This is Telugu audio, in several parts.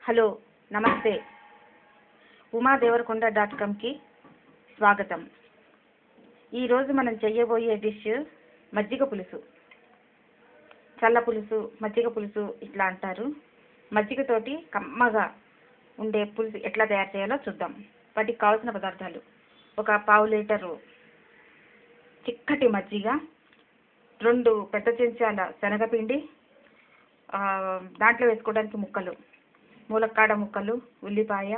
హలో నమస్తే umadevarkonda.comకి స్వాగతం. ఈరోజు మనం చేయబోయే డిష్ మజ్జిగ పులుసు. చల్ల పులుసు, మజ్జిగ పులుసు ఇట్లా అంటారు. మజ్జిగతోటి కమ్మగా ఉండే పులుసు ఎట్లా తయారు చేయాలో చూద్దాం. వాటికి కావాల్సిన పదార్థాలు: ఒక పావు లీటరు చిక్కటి మజ్జిగ, 2 పెద్ద చెంచాల శనగపిండి, దాంట్లో వేసుకోవడానికి ముక్కలు, ములక్కాడ ముక్కలు, ఉల్లిపాయ,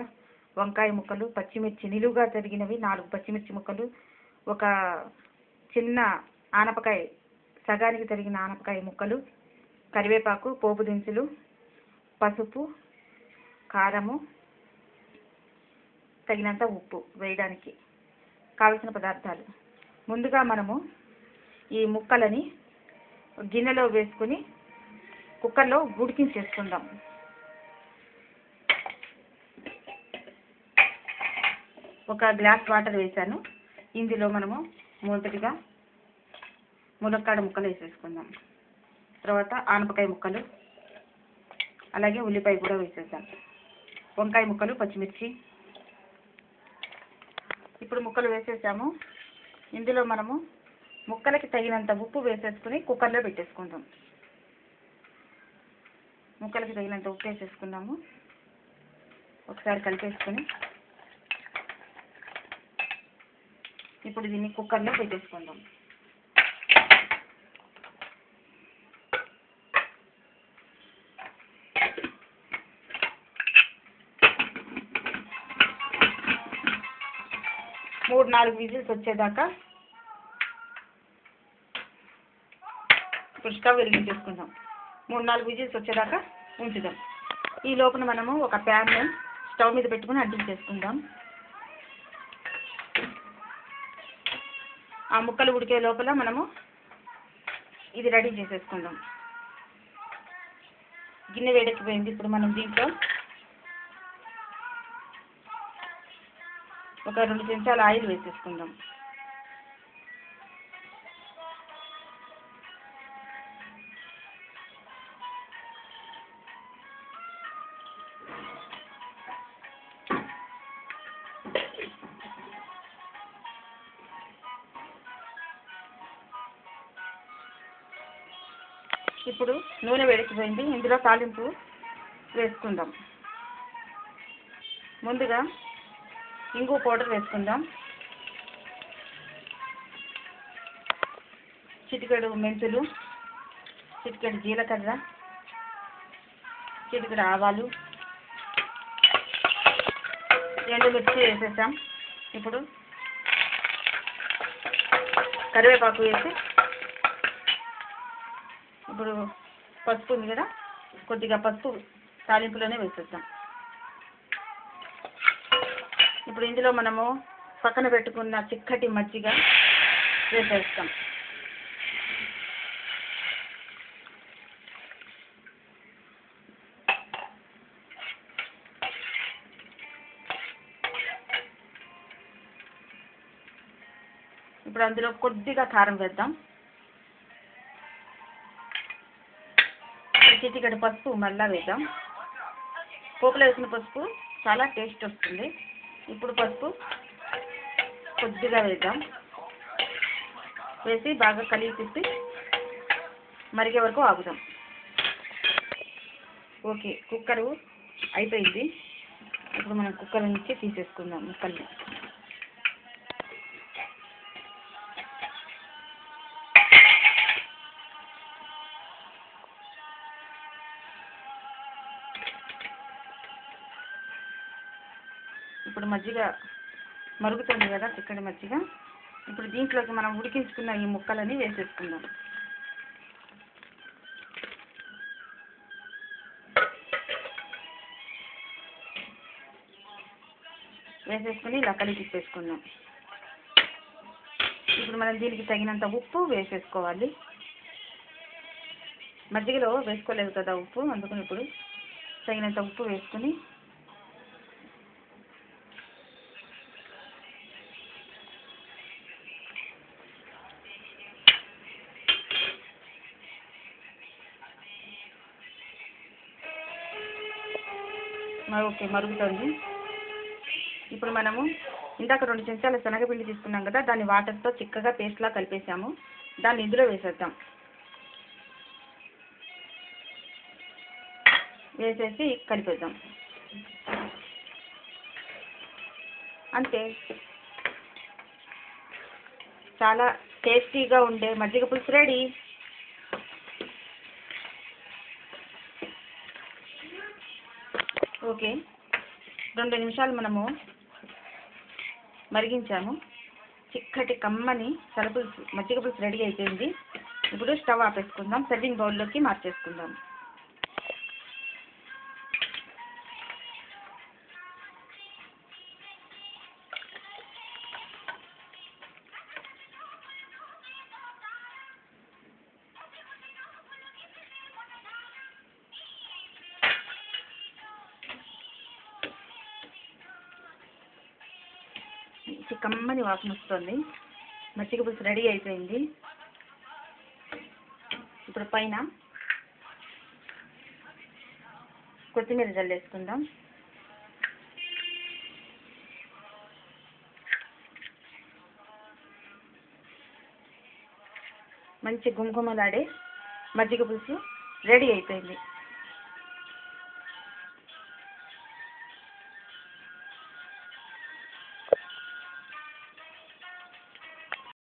వంకాయ ముక్కలు, పచ్చిమిర్చి నిలువుగా తరిగినవి 4 పచ్చిమిర్చి ముక్కలు, ఒక చిన్న ఆనపకాయ సగానికి తరిగిన ఆనపకాయ ముక్కలు, కరివేపాకు, పోపు దినుసులు, పసుపు, కారము, తగినంత ఉప్పు వేయడానికి కావలసిన పదార్థాలు. ముందుగా మనము ఈ ముక్కలని గిన్నెలో వేసుకుని కుక్కర్లో ఉడికించేసుకుందాం. ఒక గ్లాస్ వాటర్ వేసాను. ఇందులో మనము మొదటిగా ములక్కాడ ముక్కలు వేసేసుకుందాం. తర్వాత ఆనపకాయ ముక్కలు, అలాగే ఉల్లిపాయ కూడా వేసేద్దాం. వంకాయ ముక్కలు, పచ్చిమిర్చి. ఇప్పుడు ముక్కలు వేసేసాము. ఇందులో మనము ముక్కలకి తగినంత ఉప్పు వేసేసుకుని కుక్కర్లో పెట్టేసుకుందాం. ముక్కలకి తగినంత ఉప్పు వేసేసుకున్నాము. ఒకసారి కలిపేసుకుని ఇప్పుడు దీన్ని కుక్కర్లో పెట్టేసుకుందాం. మూడు 4 విజిల్స్ వచ్చేదాకా ఇప్పుడు స్టవ్ వెలిగించేసుకుందాం. 3-4 విజిల్స్ వచ్చేదాకా ఉంచుదాం. ఈ లోపల మనము ఒక ప్యాన్ స్టవ్ మీద పెట్టుకుని అంటించేసుకుందాం. ఆ ముక్కలు ఉడికే లోపల మనము ఇది రెడీ చేసేసుకుందాం. గిన్నె వేడెక్కిపోయింది. ఇప్పుడు మనం దీంట్లో ఒక 2 చెంచాల ఆయిల్ వేసేసుకుందాం. ఇప్పుడు నూనె వేడెక్కిపోయింది. ఇందులో తాలింపు వేసుకుందాం. ముందుగా ఇంగు పౌడర్ వేసుకుందాం. చిటికెడు మెంతులు, చిటికెడు జీలకర్ర, చిటికెడు ఆవాలు, ఎండుమిర్చి వేసేసాం. ఇప్పుడు కరివేపాకు వేసి, ఇప్పుడు పసుపు ఉంది కదా, కొద్దిగా పసుపు తాలింపులోనే వేసేద్దాం. ఇప్పుడు ఇందులో మనము పక్కన పెట్టుకున్న చిక్కటి మజ్జిగ వేసేస్తాం. ఇప్పుడు అందులో కొద్దిగా కారం వేద్దాం. చిటికెడు పసుపు మళ్ళా వేద్దాం. పోపులో వేసిన పసుపు చాలా టేస్ట్ వస్తుంది. ఇప్పుడు పసుపు కొద్దిగా వేద్దాం. వేసి బాగా కలిపి తిప్పి మరిగే వరకు ఆగుదాం. ఓకే, కుక్కరు అయిపోయింది. ఇప్పుడు మనం కుక్కర్ నుంచి తీసేసుకుందాం ముక్కల్ని. ఇప్పుడు మజ్జిగ మరుగుతుంది కదా, చిక్కటి మజ్జిగ. ఇప్పుడు దీంట్లోకి మనం ఉడికించుకున్న ఈ ముక్కలని వేసేసుకుందాం. వేసేసుకుని ఇలా కలిపి తిప్పేసుకుందాం. ఇప్పుడు మనం దీనికి తగినంత ఉప్పు వేసేసుకోవాలి. మజ్జిగలో వేసుకోలేదు కదా ఉప్పు, అందుకని ఇప్పుడు తగినంత ఉప్పు వేసుకుని ఓకే, మరుగుతుంది. ఇప్పుడు మనము ఇందాక 2 చెంచాల శనగపిండి తీసుకున్నాం కదా, దాన్ని వాటర్తో చిక్కగా పేస్ట్లా కలిపేసాము. దాన్ని ఇందులో వేసేద్దాం. వేసేసి కలిపేద్దాం. అంతే, చాలా టేస్టీగా ఉండే మజ్జిగ పులుసు రెడీ. ఓకే, 2 నిమిషాలు మనము మరిగించాము. చిక్కటి కమ్మని సరపులుసు మజ్జిగ పులుసు రెడీ అయిపోయింది. ఇప్పుడు స్టవ్ ఆపేసుకుందాం. సర్వింగ్ బౌల్లోకి మార్చేసుకుందాం. కమ్మని వాసన వస్తుంది. మజ్జిగ పులుసు రెడీ అయిపోయింది. ఇప్పుడు పైన కొత్తిమీర జల్లేసుకుందాం. మంచి గుమగుమలాడే మజ్జిగ పులుసు రెడీ అయిపోయింది.